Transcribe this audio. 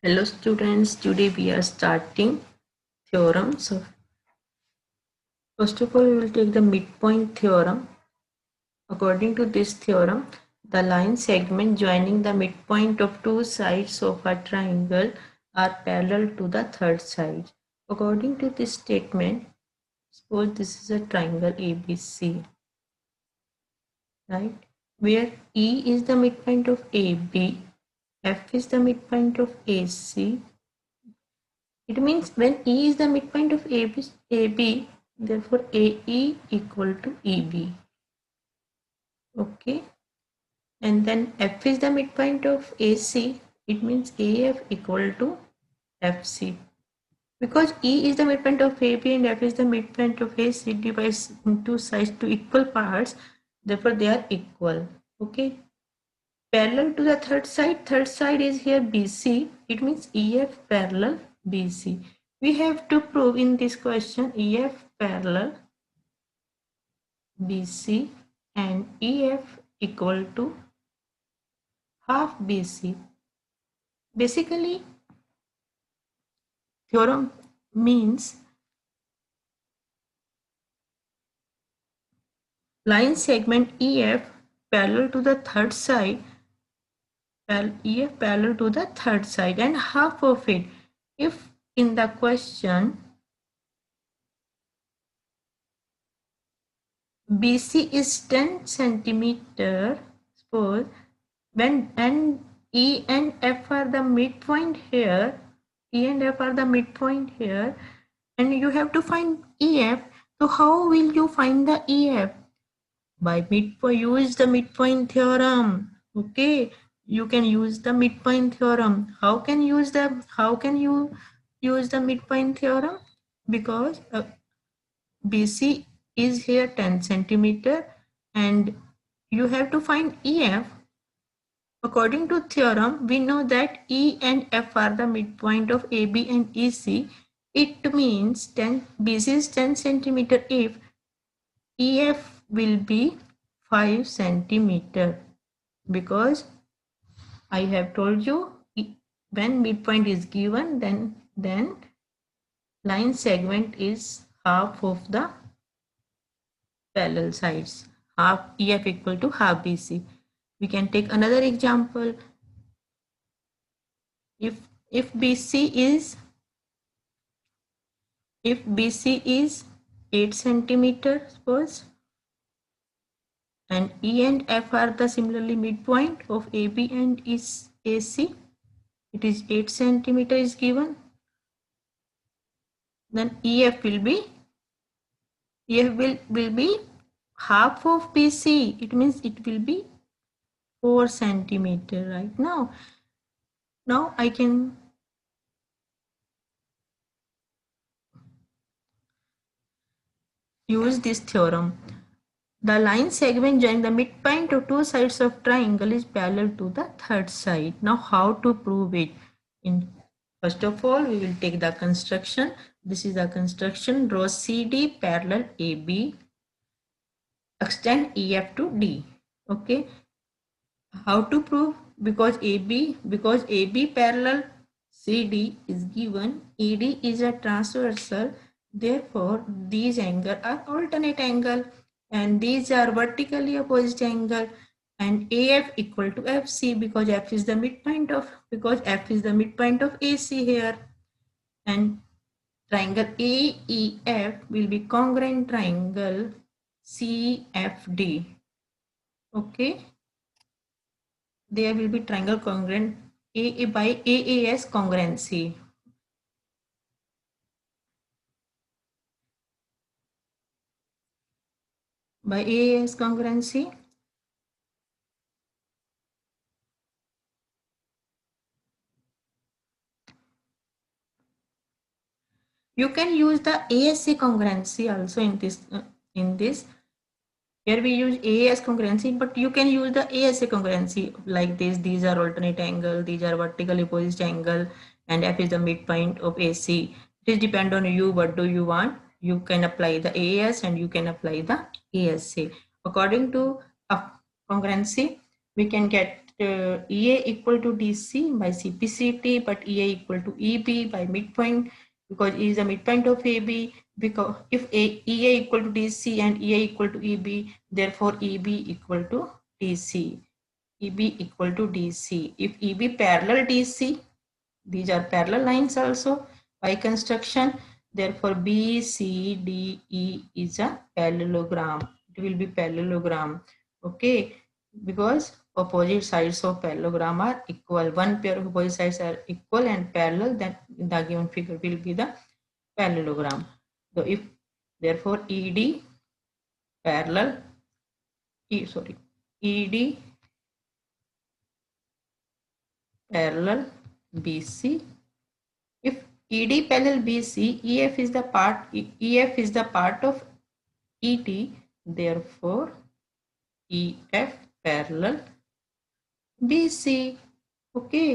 Hello students, today we are starting theorem. So first of all, we will take the midpoint theorem. According to this theorem, the line segment joining the midpoint of two sides of a triangle are parallel to the third side. According to this statement, suppose this is a triangle ABC, right? Where E is the midpoint of AB, F is the midpoint of AC. It means when E is the midpoint of AB, therefore AE equal to EB. Okay. And then F is the midpoint of AC. It means AF equal to FC. Because E is the midpoint of AB and F is the midpoint of AC, divides into sides to equal parts. Therefore, they are equal. Okay. Parallel to the third side is here BC. It means EF parallel BC. We have to prove in this question EF parallel BC and EF equal to half BC. Basically, theorem means line segment EF parallel to the third side, EF parallel to the third side and half of it. If in the question BC is 10 centimeter, suppose when E and F are the midpoint here, E and F are the midpoint here, and you have to find EF. So how will you find the EF? By midpoint, use the midpoint theorem. Okay, you can use the midpoint theorem. How can you use the midpoint theorem? Because BC is here 10 centimeter and you have to find EF. According to theorem, we know that E and F are the midpoint of AB and EC. It means BC is 10 centimeter if EF will be 5 centimeter, because I have told you when midpoint is given, then line segment is half of the parallel sides. Half EF equal to half BC. We can take another example. If BC is 8 centimeter, suppose, and E and F are the similarly midpoint of AB and is AC, it is 8 centimeter is given, then EF will be half of BC. It means it will be 4 centimeter right now. Now I can use this theorem. The line segment joining the midpoint of two sides of triangle is parallel to the third side. Now how to prove it? First of all, we will take the construction. This is the construction. Draw CD parallel AB. Extend EF to D. Okay. How to prove? Because AB parallel CD is given. ED is a transversal. Therefore, these angles are alternate angle and these are vertically opposite angle, and AF equal to FC because F is the midpoint of AC here, and triangle AEF will be congruent triangle CFD. Okay, there will be triangle congruent AA by AAS congruency. By AAS congruency, you can use the ASC congruency also in this. Here we use AS congruency, but you can use the ASA congruency like this. These are alternate angle, these are vertically opposite angle, and F is the midpoint of AC. It is depend on you, what do you want. You can apply the AS and you can apply the ASA. According to congruency, we can get EA equal to DC by CPCT, but EA equal to EB by midpoint, because E is the midpoint of AB. Because if EA equal to DC and EA equal to EB, therefore EB equal to DC. EB equal to DC. If EB parallel DC, these are parallel lines also by construction. Therefore, BCDE is a parallelogram. It will be parallelogram. Okay, because opposite sides of parallelogram are equal. One pair of opposite sides are equal and parallel. Then the given figure will be the parallelogram. So if therefore ED parallel ED parallel BC. If ED parallel BC, EF is the part of ET. Therefore, EF parallel BC. Okay.